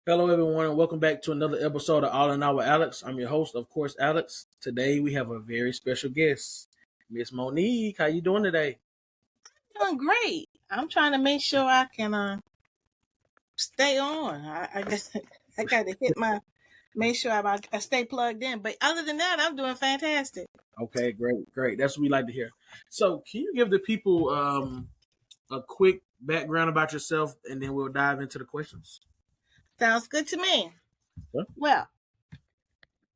Hello, everyone, and welcome back to another episode of All in All with Alex. I'm your host, of course, Alex. Today we have a very special guest, Miss Monique. How you doing today? Doing great. I'm trying to make sure I can stay on. I guess I got to make sure I stay plugged in. But other than that, I'm doing fantastic. Okay, great. That's what we like to hear. So, can you give the people a quick background about yourself, and then we'll dive into the questions? Sounds good to me. Sure. Well,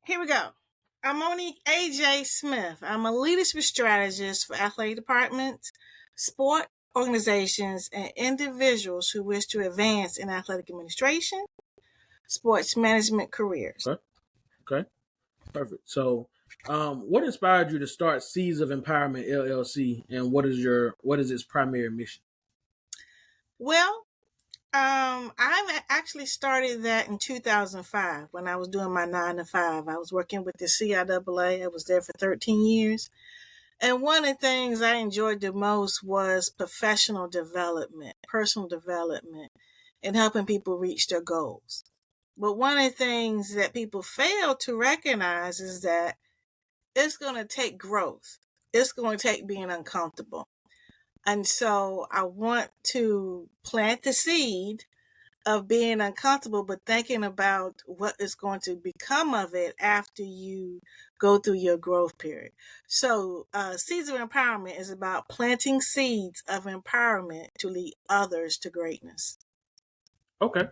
here we go. I'm Monique A.J. Smith. I'm a leadership strategist for athletic departments, sport organizations, and individuals who wish to advance in athletic administration, sports management careers. Okay, perfect. So, what inspired you to start Seeds of Empowerment LLC, and what is its primary mission? Well, I actually started that in 2005 when I was doing my 9 to 5. I was working with the CIAA. I was there for 13 years. And one of the things I enjoyed the most was professional development, personal development, and helping people reach their goals. But one of the things that people fail to recognize is that it's going to take growth. It's going to take being uncomfortable. And so I want to plant the seed of being uncomfortable, but thinking about what is going to become of it after you go through your growth period. So, Seeds of Empowerment is about planting seeds of empowerment to lead others to greatness. Okay,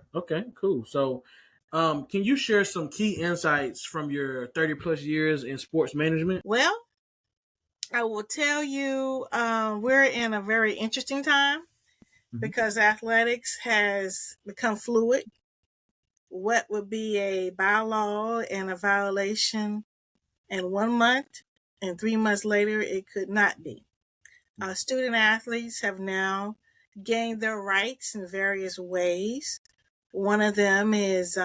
cool. So, can you share some key insights from your 30 plus years in sports management? Well, I will tell you, we're in a very interesting time because athletics has become fluid. What would be a bylaw and a violation in 1 month, and 3 months later, it could not be. Student athletes have now gained their rights in various ways. One of them is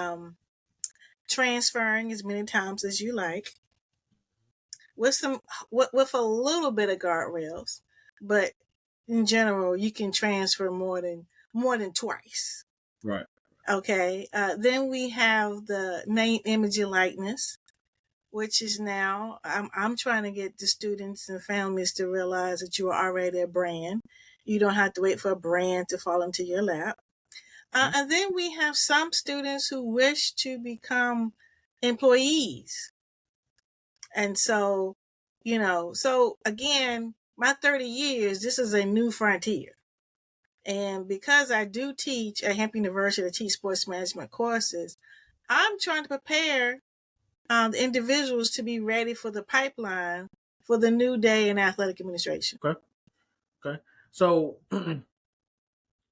transferring as many times as you like, with a little bit of guardrails, but in general, you can transfer more than twice. Right. Okay. Then we have the name, image, and likeness, which is now I'm trying to get the students and families to realize that you are already a brand. You don't have to wait for a brand to fall into your lap. And then we have some students who wish to become employees. And so, so again, my 30 years, this is a new frontier. And because I do teach at Hampton University, I teach sports management courses, I'm trying to prepare the individuals to be ready for the pipeline for the new day in athletic administration. Okay. So,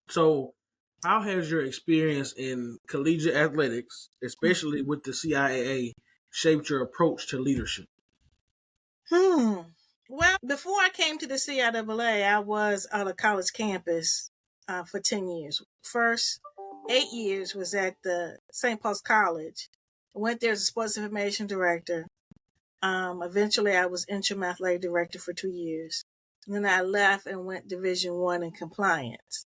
so how has your experience in collegiate athletics, especially with the CIAA, shaped your approach to leadership? Well, before I came to the CIAA, I was on a college campus for 10 years. First 8 years was at the St. Paul's College. I went there as a sports information director. Eventually, I was interim athletic director for 2 years. And then I left and went Division I in compliance.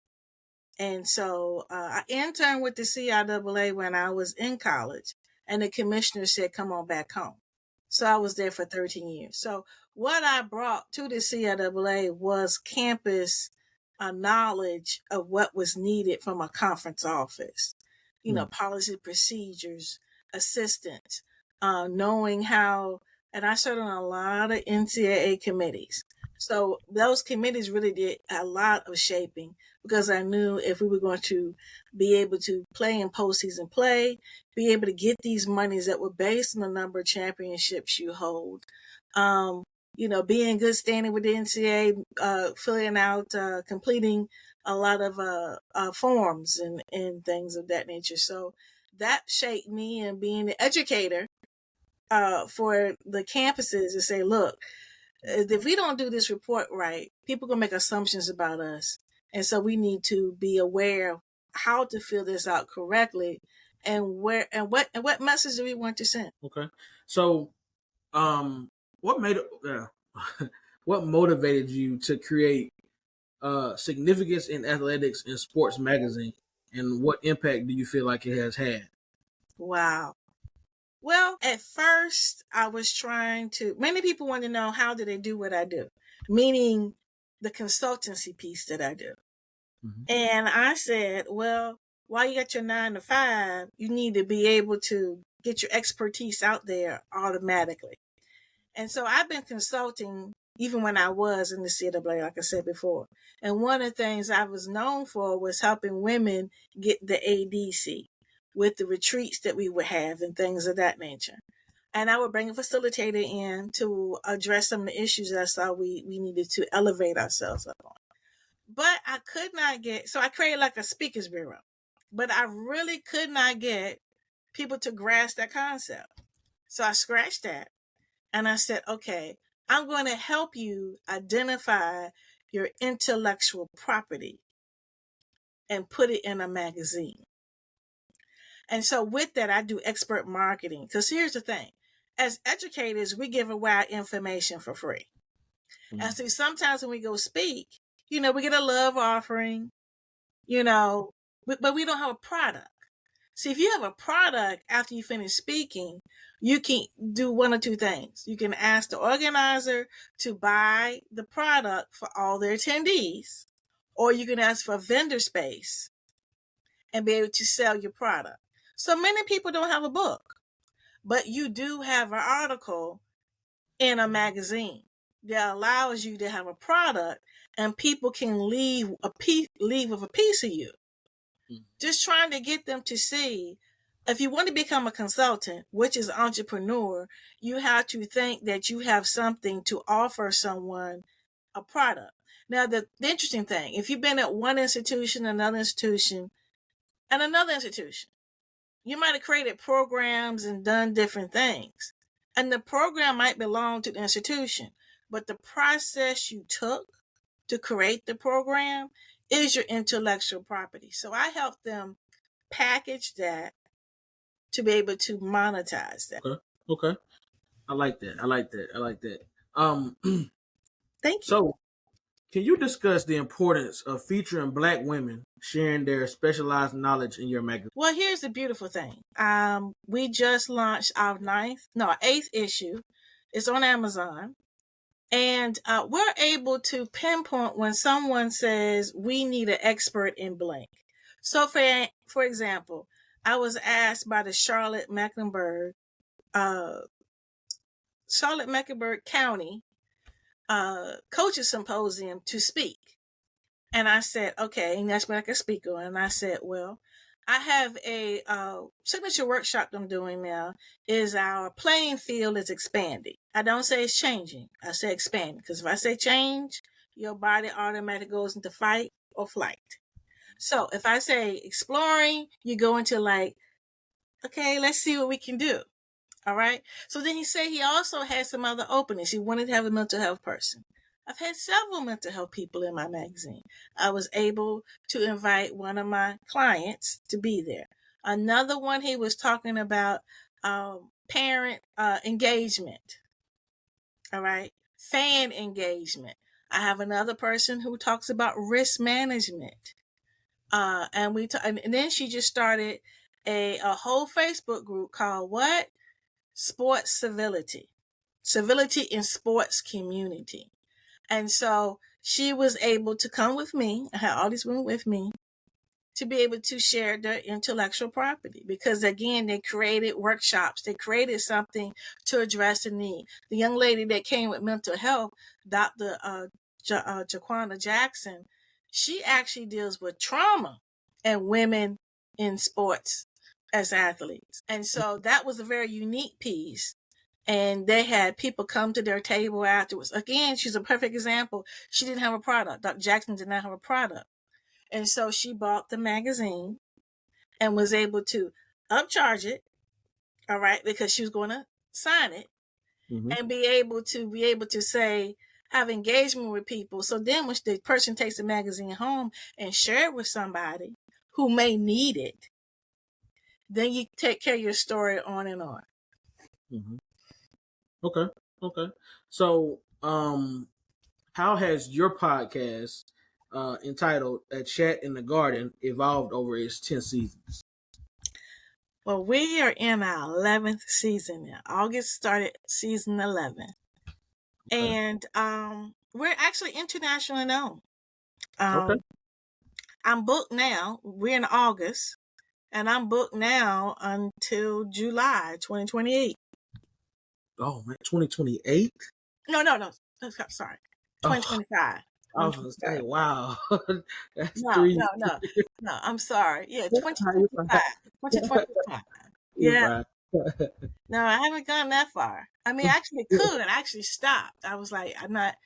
And so I interned with the CIAA when I was in college, and the commissioner said, come on back home. So I was there for 13 years. So what I brought to the CIAA was campus knowledge of what was needed from a conference office, policy procedures, assistance, knowing how, and I served on a lot of NCAA committees. So those committees really did a lot of shaping because I knew if we were going to be able to play in postseason play, be able to get these monies that were based on the number of championships you hold, be in good standing with the NCAA, filling out, completing a lot of forms and things of that nature. So that shaped me, and being an educator for the campuses to say, look, if we don't do this report right, people gonna make assumptions about us. And so we need to be aware of how to fill this out correctly and what message do we want to send. Okay. So, what made what motivated you to create significance in athletics and sports magazine, and what impact do you feel like it has had? Wow. Well, at first, I was trying to. Many people want to know how do they do what I do, meaning the consultancy piece that I do. Mhm. And I said, well, while you got your 9 to 5, you need to be able to get your expertise out there automatically. And so I've been consulting even when I was in the CWA, like I said before. And one of the things I was known for was helping women get the ADC with the retreats that we would have and things of that nature. And I would bring a facilitator in to address some of the issues that I saw we needed to elevate ourselves up on. But I could not get, so I created like a speakers bureau, but I really could not get people to grasp that concept. So I scratched that and I said, okay, I'm going to help you identify your intellectual property and put it in a magazine. And so with that, I do expert marketing. Because here's the thing. As educators, we give away our information for free. Mhm. And so sometimes when we go speak, we get a love offering, but we don't have a product. See, if you have a product after you finish speaking, you can do one or two things. You can ask the organizer to buy the product for all their attendees, or you can ask for vendor space and be able to sell your product. So many people don't have a book, but you do have an article in a magazine that allows you to have a product and people can leave with a piece of you. Just trying to get them to see if you want to become a consultant, which is an entrepreneur, you have to think that you have something to offer someone, a product. Now, the interesting thing, if you've been at one institution, another institution, and another institution, you might have created programs and done different things. And the program might belong to the institution, but the process you took to create the program is your intellectual property. So I help them package that to be able to monetize that. Okay. I like that. I like that. Thank you. So can you discuss the importance of featuring Black women sharing their specialized knowledge in your magazine? Well, here's the beautiful thing. We just launched our eighth issue. It's on Amazon. And we're able to pinpoint when someone says we need an expert in blank. So, for example, I was asked by the Charlotte Mecklenburg County Coaches Symposium to speak. And I said, okay, and that's when I could speak on. And I said, well, I have a signature workshop I'm doing now. Is our playing field is expanding. I don't say it's changing. I say expanding because if I say change, your body automatically goes into fight or flight. So if I say exploring, you go into like, okay, let's see what we can do. All right. So then he said he also had some other openings. He wanted to have a mental health person. I've had several mental health people in my magazine. I was able to invite one of my clients to be there. Another one, he was talking about parent engagement. All right. Fan engagement. I have another person who talks about risk management. And then she just started a whole Facebook group called what? Sports civility in sports community. And so she was able to come with me. I had all these women with me to be able to share their intellectual property because again, they created workshops. They created something to address the need. The young lady that came with mental health, Dr. Jaquana Jackson, she actually deals with trauma and women in sports as athletes. And so that was a very unique piece. And they had people come to their table afterwards. Again, she's a perfect example. She didn't have a product. Dr. Jackson did not have a product. And so she bought the magazine and was able to upcharge it, all right, because she was going to sign it and be able to say, have engagement with people. So then when the person takes the magazine home and share it with somebody who may need it, then you take care of your story on and on. Mm-hmm. Okay. So, how has your podcast entitled "A Chat in the Garden" evolved over its 10 seasons? Well, we are in our 11th season now. August started season 11. Okay. And we're actually internationally known. Okay. I'm booked now. We're in August, and I'm booked now until July 2028. Oh man, 2028. No. Sorry. Oh, 2025. I was gonna say, 2025. wow, that's No, three. no, no. No, I'm sorry. Yeah, You fine. 2025. 2025. You Yeah. fine. No, I haven't gone that far. I mean, I actually could. I actually stopped. I was like, I'm not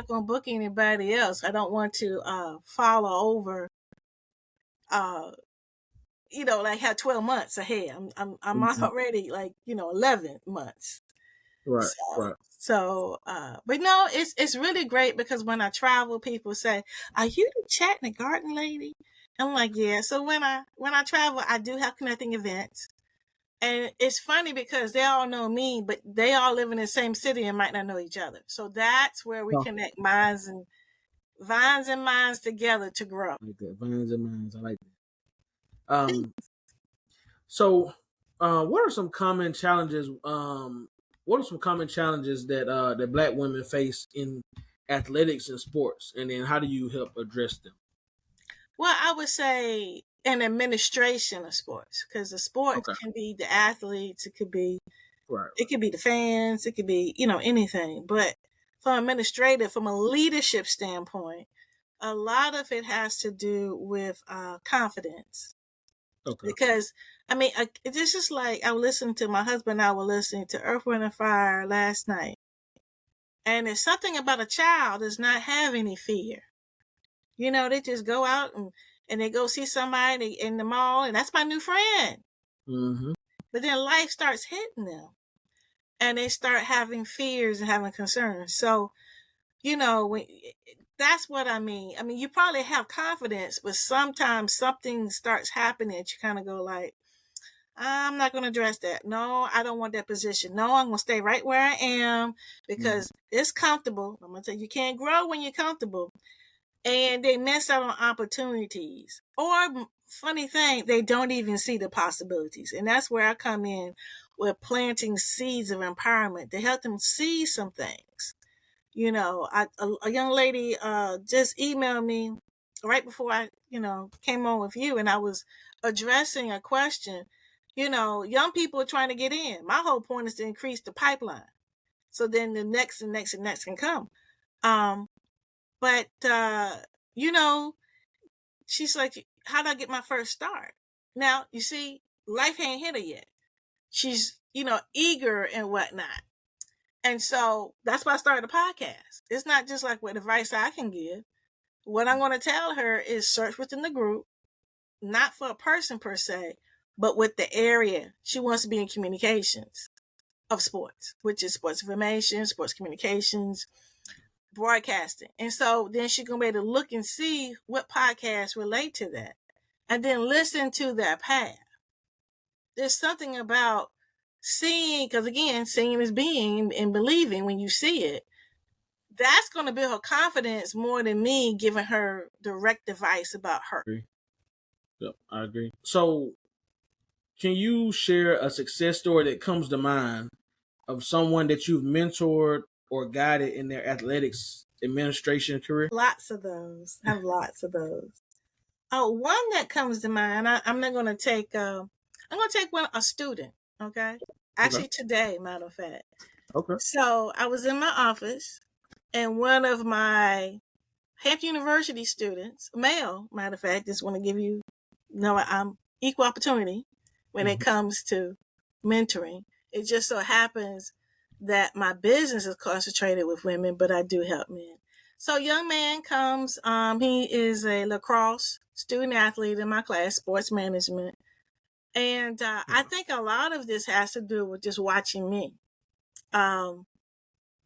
going to book anybody else. I don't want to follow over uh like have 12 months ahead. I'm Mhm. already like, 11 months. Right, So right. but no, it's really great because when I travel, people say, "Are you the chat and the garden lady?" I'm like, "Yeah." So when I travel, I do have connecting events. And it's funny because they all know me, but they all live in the same city and might not know each other. So that's where we Oh, connect minds and vines and minds together to grow. I like that. Vines and minds. I like that. So, what are some common challenges? What are some common challenges that Black women face in athletics and sports, and then how do you help address them? Well, I would say an administration of sports because the sports Okay. can be the athletes, Right. it could be the fans, it could be anything. But from a leadership standpoint, a lot of it has to do with confidence. Okay. Because I mean, it's just like I was listening to my husband and I were listening to Earth, Wind, and Fire last night. And it's something about a child does not have any fear. They just go out and they go see somebody in the mall, and that's my new friend. Mm-hmm. But then life starts hitting them, and they start having fears and having concerns. So, when, that's what I mean. I mean, you probably have confidence, but sometimes something starts happening that you kind of go like, I'm not going to address that. No, I don't want that position. No, I'm going to stay right where I am Mm-hmm. because it's comfortable. I'm going to tell you, you can't grow when you're comfortable. And they miss out on opportunities. Or, funny thing, they don't even see the possibilities. And that's where I come in with planting seeds of empowerment to help them see some things. A young lady just emailed me right before I, came on with you, and I was addressing a question. Young people are trying to get in. My whole point is to increase the pipeline, so then the next and next and next can come. Um, but you know, she's like, "How do I get my first start?" Now you see, life ain't hit her yet. She's eager and whatnot. And so that's why I started a podcast. It's not just like what advice I can give. What I'm going to tell her is search within the group, not for a person per se, but with the area. She wants to be in communications of sports, which is sports information, sports communications, broadcasting. And so then she's going to be able to look and see what podcasts relate to that and then listen to that path. There's something about seeing, because again, seeing is being and believing when you see it. That's going to build her confidence more than me giving her direct advice about her. Agree. Yep, I agree. So, can you share a success story that comes to mind of someone that you've mentored or guided in their athletics administration career? Lots of those. I have lots of those. Oh, one that comes to mind. I'm not going to take. I'm going to take a student. Okay, Okay. actually today, matter of fact. Okay. So I was in my office, and one of my Hampton University students, male, matter of fact, just want to give you, I'm equal opportunity when it Mm-hmm. comes to mentoring. It just so happens that my business is concentrated with women, but I do help men. So young man comes, he is a lacrosse student athlete in my class, sports management. And I think a lot of this has to do with just watching me. Um,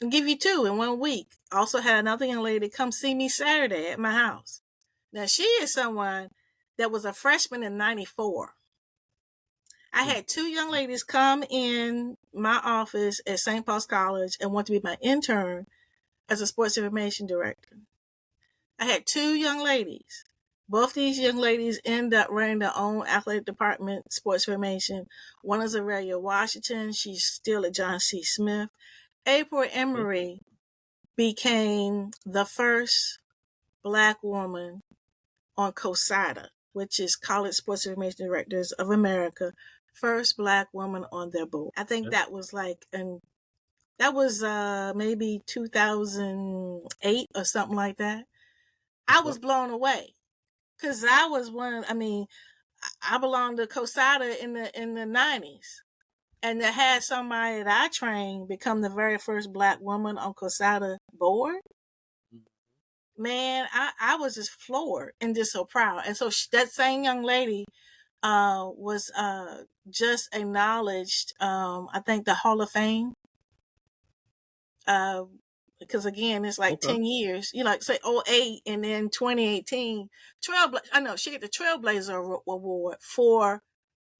I'll give you two in 1 week. Also had another young lady come see me Saturday at my house. Now she is someone that was a freshman in '94. I had two young ladies come in my office at St. Paul's College and want to be my intern as a sports information director. I had two young ladies. Both these young ladies end up running their own athletic department, sports formation. One is Aurelia Washington. She's still at John C. Smith. April Emery became the first Black woman on COSADA, which is College Sports Information Directors of America. First Black woman on their board. I think that was maybe 2008 or something like that. I was blown away because I was I belonged to COSADA in the 90s. And to have somebody that I trained become the very first Black woman on COSADA board, man, I was just floored and just so proud. And so that same young lady was just acknowledged, I think, the Hall of Fame. Because again, it's like 10 years. You like say 08 and then 2018. She got the Trailblazer Award for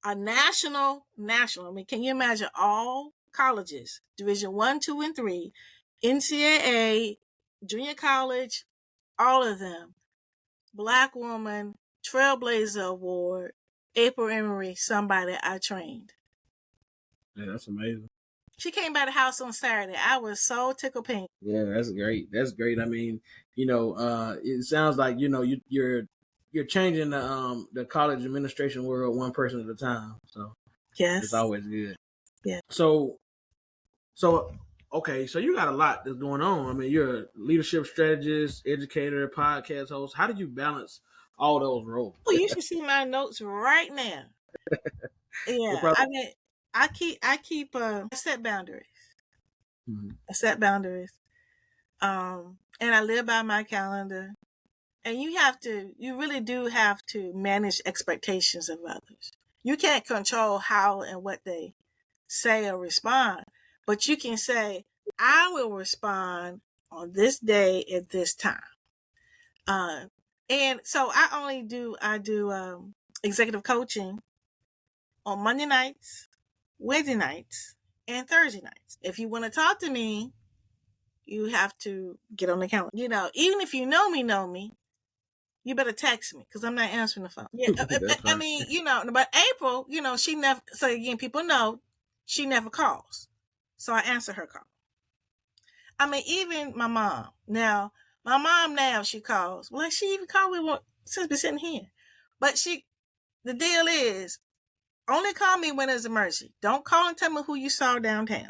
a national. I mean, can you imagine all colleges, Division 1, 2, and 3, NCAA, junior college, all of them, Black woman, Trailblazer Award, April Emery, somebody I trained. Yeah, that's amazing. She came by the house on Saturday. I was so tickled pink. Yeah, that's great. That's great. I mean, it sounds like you're changing the college administration world one person at a time. So yes, it's always good. Yeah. So okay, so you got a lot that's going on. I mean, you're a leadership strategist, educator, podcast host. How do you balance all those roles? Oh, you should see my notes right now. Yeah, I mean, I set boundaries. Mm-hmm. I set boundaries. And I live by my calendar. And you really do have to manage expectations of others. You can't control how and what they say or respond, but you can say, I will respond on this day at this time. And so I do executive coaching on Monday nights, Wednesday nights, and Thursday nights. If you want to talk to me, you have to get on the calendar. Even if you know me, you better text me because I'm not answering the phone. Yeah, I mean, but April, she never. So again, people know she never calls, so I answer her call. I mean, even my mom. Now, my mom she calls. Well, she even called me since we're sitting here, but the deal is, only call me when there's an emergency. Don't call and tell me who you saw downtown.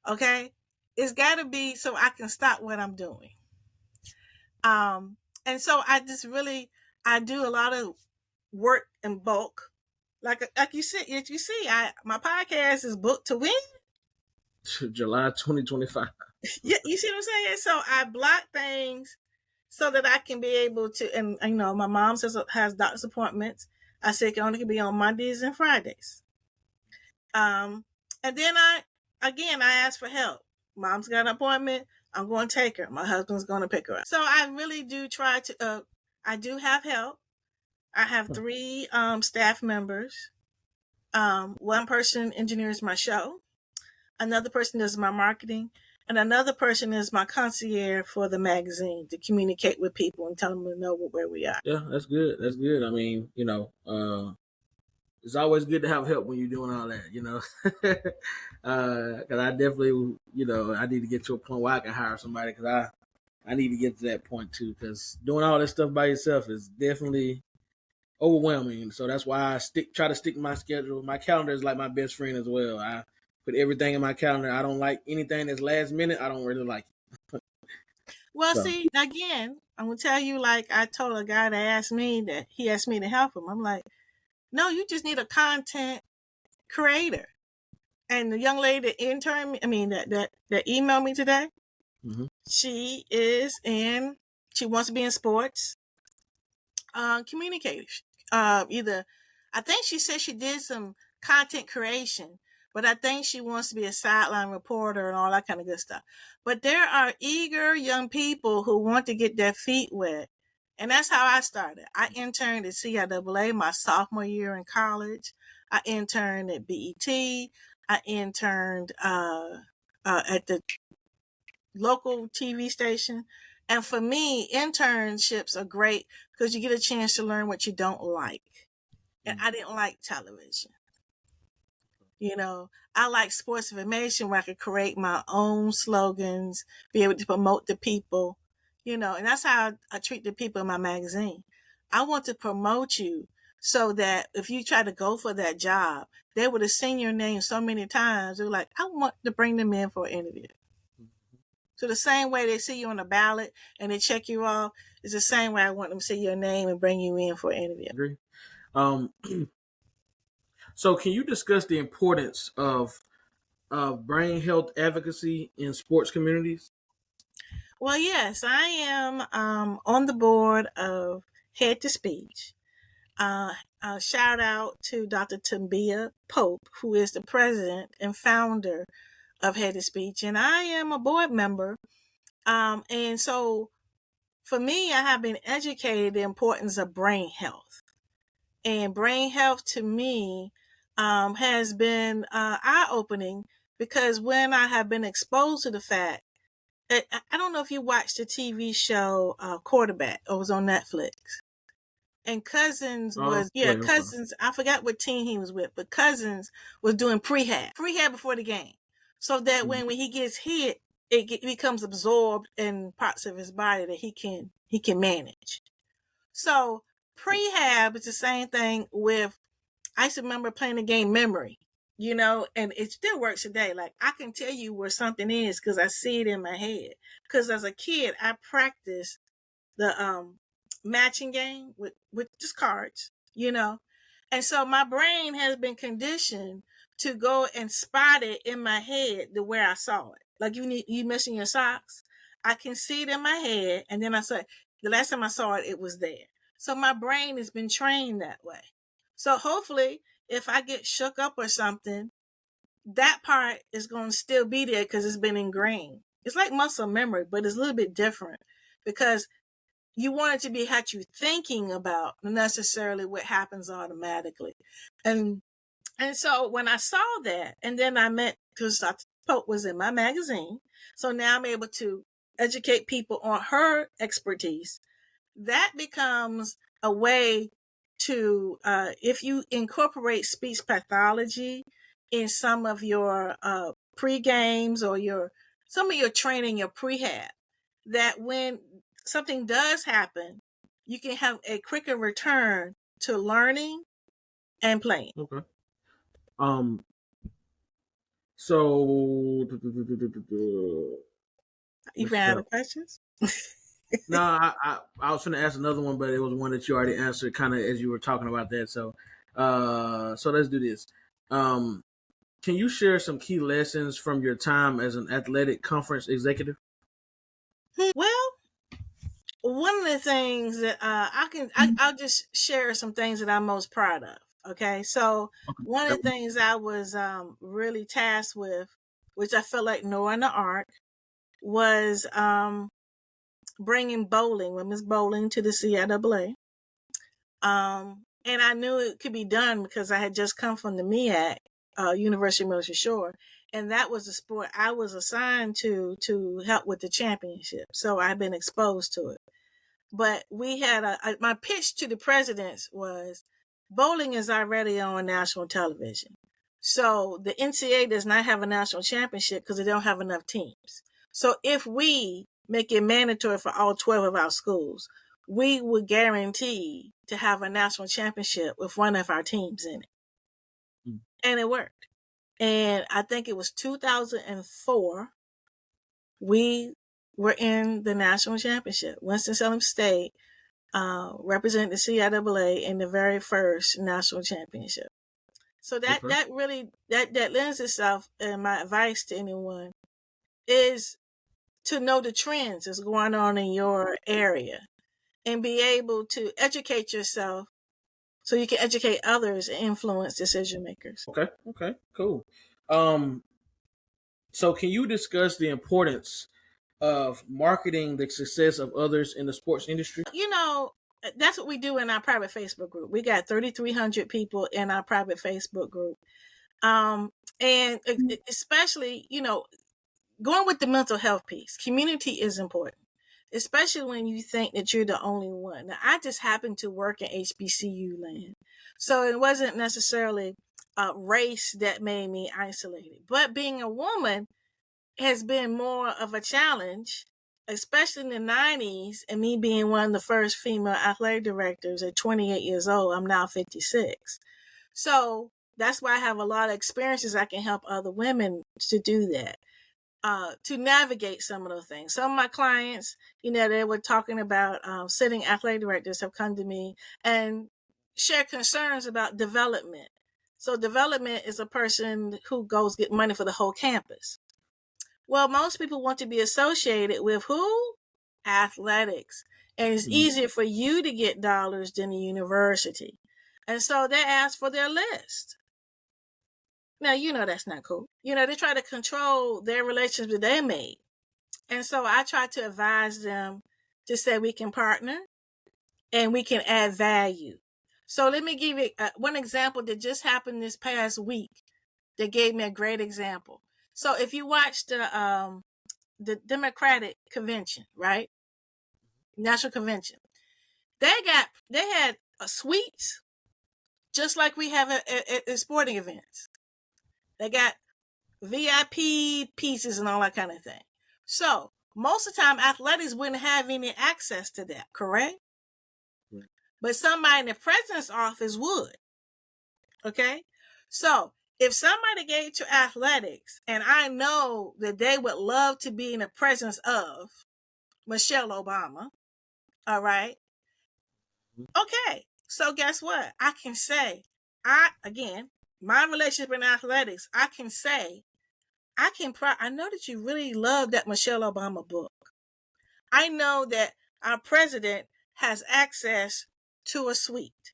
Okay? It's got to be so I can stop what I'm doing. And so I do a lot of work in bulk. Like you said, my podcast is booked to when? July 2025. Yeah, you see what I'm saying? So I block things so that I can be able to, and my mom has doctor's appointments. I said it only can be on Mondays and Fridays. And then I ask for help. Mom's got an appointment. I'm going to take her. My husband's going to pick her up. So I really do try to, I do have help. I have 3 staff members. One person engineers my show. Another person does my marketing. And another person is my concierge for the magazine to communicate with people and tell them to know where we are. Yeah, that's good. That's good. I mean, it's always good to have help when you're doing all that, because I definitely, I need to get to a point where I can hire somebody because I need to get to that point too, because doing all this stuff by yourself is definitely overwhelming. So that's why I try to stick to my schedule. My calendar is like my best friend as well. I put everything in my calendar. I don't like anything that's last minute. I don't really like it. Well, see, again, I'm going to tell you, like I told a guy that he asked me to help him. I'm like, no, you just need a content creator. And the young lady that that emailed me today, mm-hmm. She wants to be in sports, communication. I think she said she did some content creation, but I think she wants to be a sideline reporter and all that kind of good stuff. But there are eager young people who want to get their feet wet. And that's how I started. I interned at CIAA my sophomore year in college. I interned at BET. I interned at the local TV station. And for me, internships are great because you get a chance to learn what you don't like. And I didn't like television. You know, I like sports information where I could create my own slogans, be able to promote the people, you know, and that's how I treat the people in my magazine. I want to promote you so that if you try to go for that job, they would have seen your name so many times. They're like, I want to bring them in for an interview. So the same way they see you on the ballot and they check you off is the same way I want them to see your name and bring you in for an interview. Agree. Um, so can you discuss the importance of brain health advocacy in sports communities? Well, yes, I am on the board of Head to Speech. Shout out to Dr. Tambia Pope, who is the president and founder of Head to Speech, and I am a board member. And so for me, I have been educated the importance of brain health. And brain health to me has been eye-opening because when I have been exposed to the fact, I don't know if you watched the TV show Quarterback. It was on Netflix. And Cousins was, Go ahead, I'm sorry. Cousins, I forgot what team he was with, but Cousins was doing prehab before the game. So that when he gets hit, it becomes absorbed in parts of his body that he can manage. So prehab is the same thing with, I used to remember playing the game Memory, you know, and it still works today. Like I can tell you where something is because I see it in my head. Because as a kid, I practiced the matching game with just cards, you know, and so my brain has been conditioned to go and spot it in my head the way I saw it. Like you missing your socks, I can see it in my head, and then I said the last time I saw it, it was there. So my brain has been trained that way. So hopefully, if I get shook up or something, that part is going to still be there because it's been ingrained. It's like muscle memory, but it's a little bit different because you want it to be how you thinking about necessarily what happens automatically. And so when I saw that, and then I met, because Dr. Pope was in my magazine, so now I'm able to educate people on her expertise. That becomes a way to, if you incorporate speech pathology in some of your pre-games or some of your training, your prehab, that when something does happen, you can have a quicker return to learning and playing. Okay. So You ran out of questions? no, I was going to ask another one, but it was one that you already answered, kind of as you were talking about that. So let's do this. Can you share some key lessons from your time as an athletic conference executive? Well, one of the things that I'll just share some things that I'm most proud of. Okay, so one of the things I was really tasked with, which I felt like Noah in the Ark, was bringing bowling, women's bowling, to the CIAA. And I knew it could be done because I had just come from the MEAC, University of Mercy Shore, and that was the sport I was assigned to help with the championship. So I've been exposed to it. But we had my pitch to the presidents was bowling is already on national television. So the NCAA does not have a national championship because they don't have enough teams. So if we make it mandatory for all 12 of our schools, we would guarantee to have a national championship with one of our teams in it. And it worked. And I think it was 2004, we were in the national championship. Winston-Salem State represented the CIAA in the very first national championship. So that really lends itself, and my advice to anyone is to know the trends that's going on in your area and be able to educate yourself so you can educate others and influence decision makers. Okay, cool. So can you discuss the importance of marketing the success of others in the sports industry? You know, that's what we do in our private Facebook group. We got 3,300 people in our private Facebook group. And especially, you know, going with the mental health piece, community is important. especially when you think that you're the only one. Now, I just happened to work in HBCU land, so it wasn't necessarily race that made me isolated. But being a woman has been more of a challenge, especially in the 90s, and me being one of the first female athletic directors at 28 years old. I'm now 56. So that's why I have a lot of experiences. I can help other women to do that. To navigate some of those things. Some of my clients, they were talking about sitting athletic directors have come to me and share concerns about development. So development is a person who goes get money for the whole campus. Well, most people want to be associated with who? Athletics. And it's easier for you to get dollars than the university. And so they ask for their list. Now, that's not cool. They try to control their relationships that they made. And so I try to advise them to say we can partner and we can add value. So let me give you one example that just happened this past week that gave me a great example. So if you watch the Democratic convention, right? National convention, they had suites just like we have at sporting events. They got VIP pieces and all that kind of thing. So most of the time, athletics wouldn't have any access to that, correct? Right. But somebody in the president's office would. Okay? So if somebody gave to athletics, and I know that they would love to be in the presence of Michelle Obama, all right? Okay. So guess what? I can say, my relationship in athletics, I can say, I know that you really love that Michelle Obama book. I know that our president has access to a suite.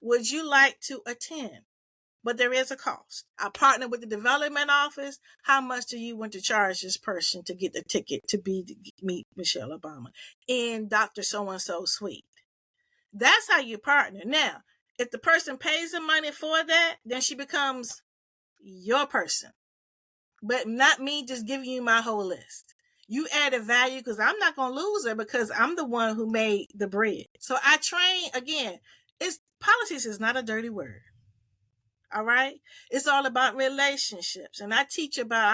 Would you like to attend? But there is a cost. I partner with the development office. How much do you want to charge this person to get the ticket to meet Michelle Obama in Dr. So-and-so suite? That's how you partner. Now, if the person pays the money for that, then she becomes your person. But not me just giving you my whole list. You added value because I'm not going to lose her because I'm the one who made the bread. So I train, again, politics is not a dirty word. All right? It's all about relationships. And I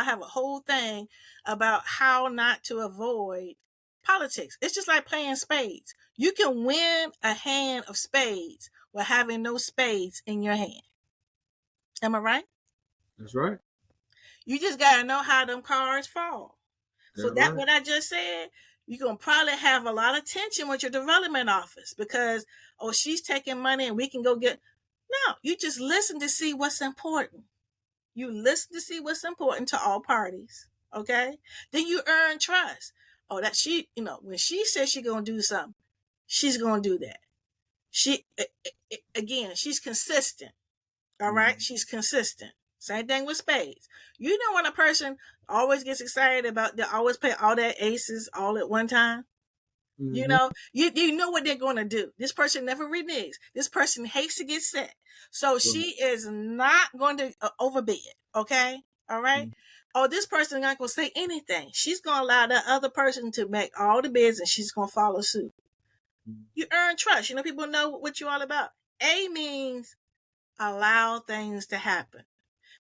have a whole thing about how not to avoid politics. It's just like playing spades. You can win a hand of spades while having no spades in your hand. Am I right? That's right. You just got to know how them cards fall. So that's right. What I just said, you're going to probably have a lot of tension with your development office because, she's taking money and we can go get. No, you just listen to see what's important. You listen to see what's important to all parties. Okay? Then you earn trust. That she, when she says she's going to do something, she's going to do that. She's consistent. All right? She's consistent. Same thing with spades. You know when a person always gets excited about, they always play all their aces all at one time? Mm-hmm. You know what they're going to do. This person never reneges. This person hates to get set. So she is not going to overbid. Okay? All right? Mm-hmm. This person is not going to say anything. She's going to allow that other person to make all the bids and she's going to follow suit. Mm-hmm. You earn trust. People know what you're all about. A means allow things to happen.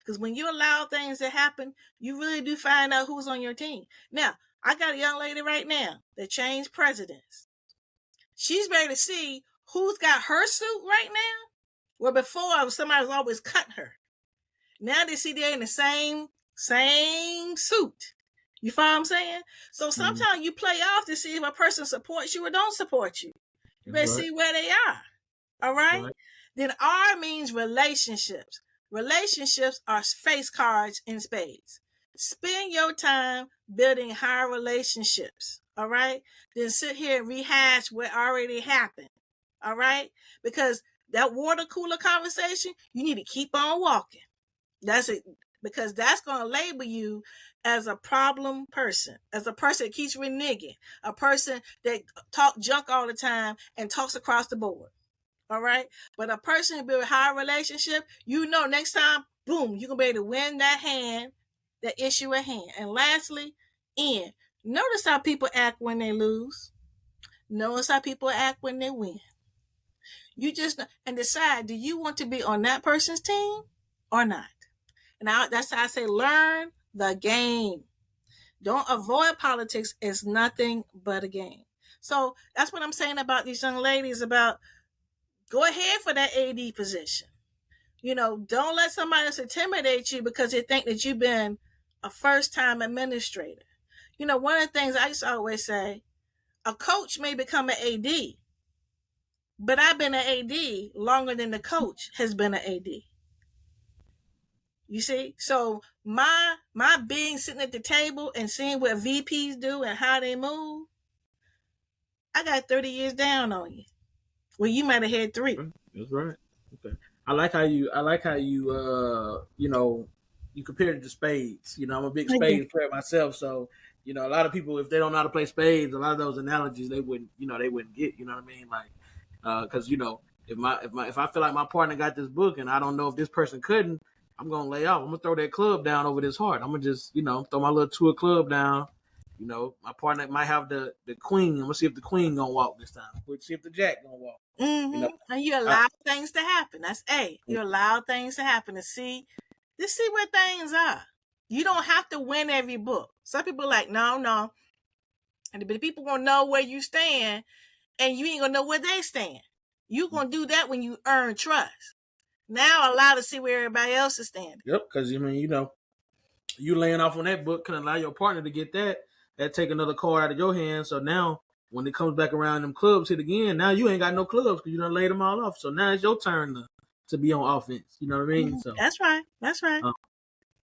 Because when you allow things to happen, you really do find out who's on your team. Now, I got a young lady right now that changed presidents. She's ready to see who's got her suit right now. Where before, somebody was always cutting her. Now they see they're in the same suit. You follow what I'm saying? So sometimes you play off to see if a person supports you or don't support you. You better see where they are. All right? Then R means relationships. Relationships are face cards in spades. Spend your time building higher relationships. All right? Then sit here and rehash what already happened. All right? Because that water cooler conversation, you need to keep on walking. That's it. Because that's going to label you as a problem person, as a person that keeps reneging, a person that talk junk all the time and talks across the board. All right. But a person who build a high relationship, next time, boom, you're going to be able to win that hand, that issue at hand. And lastly, notice how people act when they lose. Notice how people act when they win. You just and decide, do you want to be on that person's team or not? And that's how I say, learn the game. Don't avoid politics. It's nothing but a game. So that's what I'm saying about these young ladies. About go ahead for that AD position. Don't let somebody else intimidate you because they think that you've been a first-time administrator. One of the things I used to always say, a coach may become an AD, but I've been an AD longer than the coach has been an AD. You see? So my being sitting at the table and seeing what VPs do and how they move, I got 30 years down on you. Well, you might have had 3. That's right. Okay. I like how you you compared it to spades. I'm a big spades player myself, so a lot of people, if they don't know how to play spades, a lot of those analogies they wouldn't get. You know what I mean? Like, because if I feel like my partner got this book and I don't know if this person couldn't, I'm gonna lay off. I'm gonna throw that club down over this heart. I'm gonna just throw my little tour club down. My partner might have the queen. I'm gonna see if the queen gonna walk this time. We'll see if the jack gonna walk. Mm-hmm. And you allow things to happen. That's A. You allow things to happen to see where things are. You don't have to win every book. Some people are like, no. And the people gonna know where you stand, and you ain't gonna know where they stand. You gonna do that when you earn trust. Now allow to see where everybody else is standing. Yep, because you laying off on that book can allow your partner to get that take another card out of your hand. So now when it comes back around, them clubs hit again. Now you ain't got no clubs because you done laid them all off. So now it's your turn to be on offense. You know what I mean? So that's right.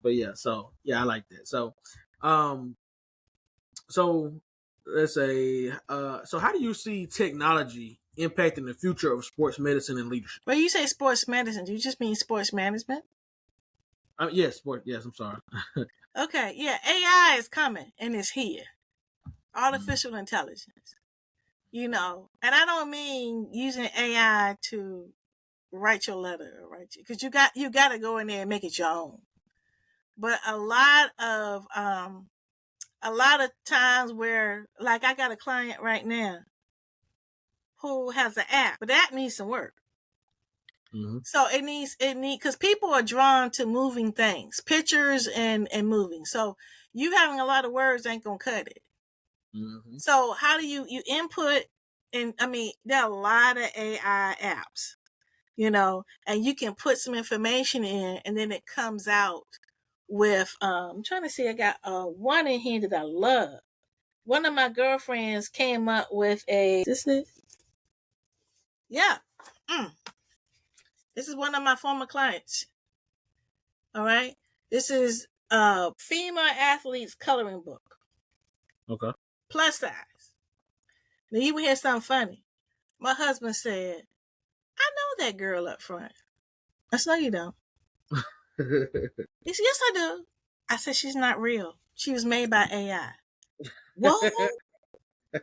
But yeah, so yeah, I like that. So, so let's say, so how do you see technology impacting the future of sports medicine and leadership? Well, you say sports medicine. Do you just mean sports management? Yes, sport. Yes, I'm sorry. Okay, yeah, AI is coming and it's here. Artificial intelligence. And I don't mean using AI to write your letter, because you got to go in there and make it your own. But a lot of times where, like, I got a client right now who has an app, but that needs some work. Mm-hmm. So it needs because people are drawn to moving things, pictures and moving. So you having a lot of words ain't gonna cut it. Mm-hmm. So how do you input? And I mean, there are a lot of AI apps, and you can put some information in, and then it comes out with. I'm trying to see. I got one in here that I love. One of my girlfriends came up with a. Is this it? Yeah. This is one of my former clients. All right. This is a female athlete's coloring book. Okay. Plus size. Now you hear something funny. My husband said, I know that girl up front. I said, no, you don't. He said, yes, I do. I said, she's not real. She was made by AI. What? But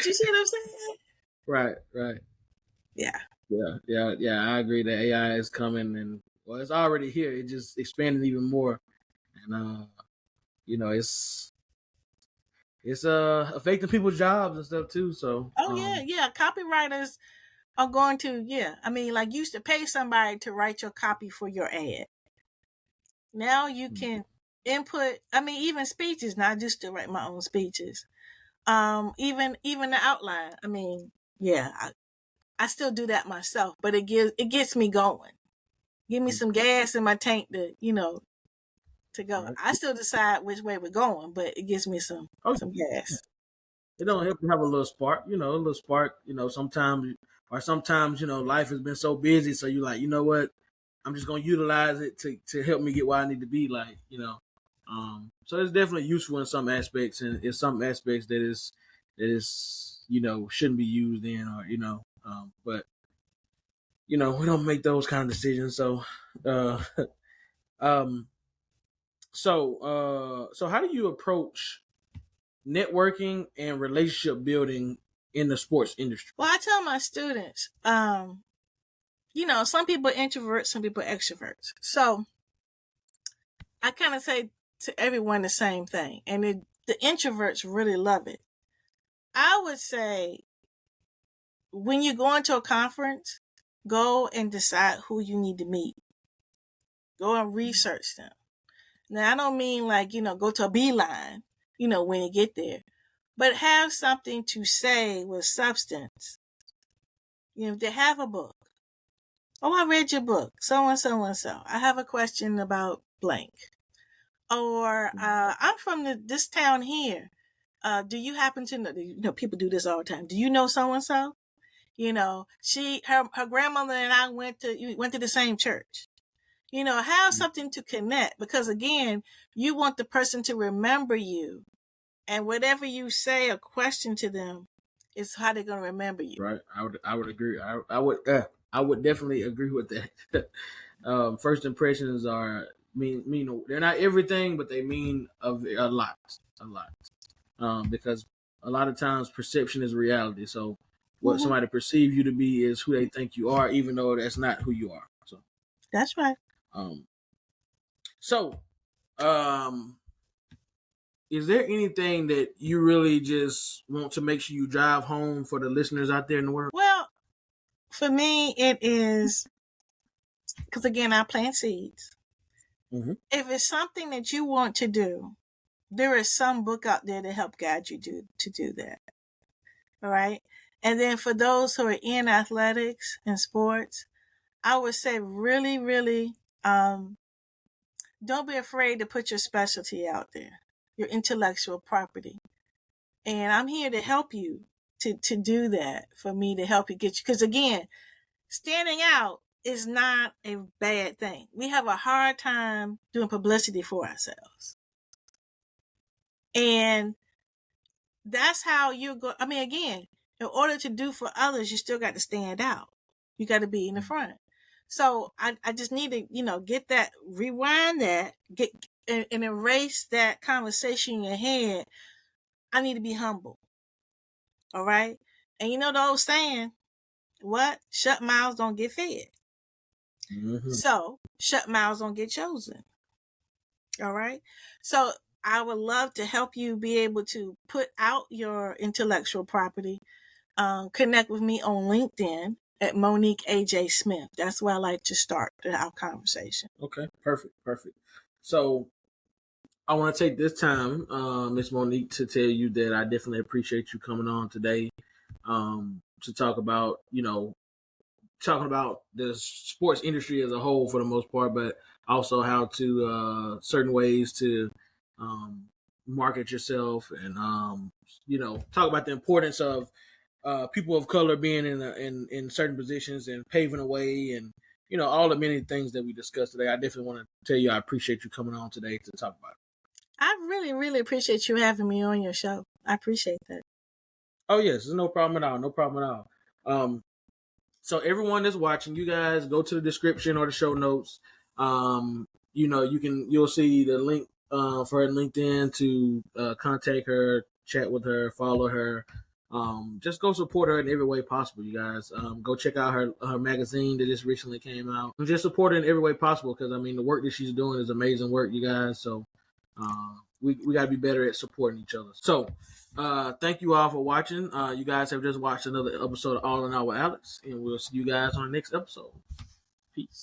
you see what I'm saying? Right. Yeah. I agree that AI is coming, and well, it's already here. It just expanded even more, and it's affecting people's jobs and stuff too. So yeah, copywriters are going to I mean, like, you used to pay somebody to write your copy for your ad. Now you can input. I mean, even speeches. Not just to write my own speeches. Even the outline. I mean, I still do that myself, but it gets me going. Give me some gas in my tank to to go. Right. I still decide which way we're going, but it gives me some gas. It don't help to have a little spark, sometimes, life has been so busy. So you're like, you know what? I'm just going to utilize it to help me get where I need to be. Like, so it's definitely useful in some aspects, and in some aspects that is, shouldn't be used in, or, but, we don't make those kind of decisions. So, so how do you approach networking and relationship building in the sports industry? Well, I tell my students, some people are introverts, some people are extroverts. So I kind of say to everyone the same thing. And the introverts really love it. I would say when you go into a conference, go and decide who you need to meet. Go and research them. Now, I don't mean like, go to a beeline, when you get there, but have something to say with substance. If they have a book. Oh, I read your book. So and so and so. I have a question about blank. Or I'm from this town here. Do you happen to know? People do this all the time. Do you know so and so? Her grandmother and I went to the same church. Have something to connect, because again, you want the person to remember you, and whatever you say or question to them is how they're going to remember you. Right. I would agree. I would definitely agree with that. First impressions mean they're not everything, but they mean a lot, a lot. Because a lot of times perception is reality. So what somebody perceives you to be is who they think you are, even though that's not who you are. So that's right. So, is there anything that you really just want to make sure you drive home for the listeners out there in the world? Well, for me, it is because again, I plant seeds. Mm-hmm. If it's something that you want to do, there is some book out there to help guide you to do that. All right. And then for those who are in athletics and sports, I would say really, really, don't be afraid to put your specialty out there, your intellectual property. And I'm here to help you to do that, for me to help you get you. Because again, standing out is not a bad thing. We have a hard time doing publicity for ourselves. And that's how you go. I mean, again, in order to do for others, you still got to stand out. You got to be in the front. So I just need to, get that, rewind that, get and erase that conversation in your head. I need to be humble. All right. And the old saying, what? Shut mouths don't get fed. Mm-hmm. So shut mouths don't get chosen. All right. So I would love to help you be able to put out your intellectual property. Connect with me on LinkedIn at Monique A.J. Smith. That's where I like to start our conversation. Okay, perfect. So I want to take this time, Miss Monique, to tell you that I definitely appreciate you coming on today to talk about, talking about the sports industry as a whole for the most part, but also how to certain ways to market yourself and talk about the importance of people of color being in certain positions and paving a way, and all the many things that we discussed today. I definitely want to tell you I appreciate you coming on today to talk about it. I really, really appreciate you having me on your show. I appreciate that. Oh yes, no problem at all. So everyone that's watching, you guys go to the description or the show notes. You'll see the link for her LinkedIn to contact her, chat with her, follow her. Just go support her in every way possible, you guys. Go check out her magazine that just recently came out. And just support her in every way possible, because the work that she's doing is amazing work, you guys. So we got to be better at supporting each other. So thank you all for watching. You guys have just watched another episode of All in All with Alex, and we'll see you guys on the next episode. Peace.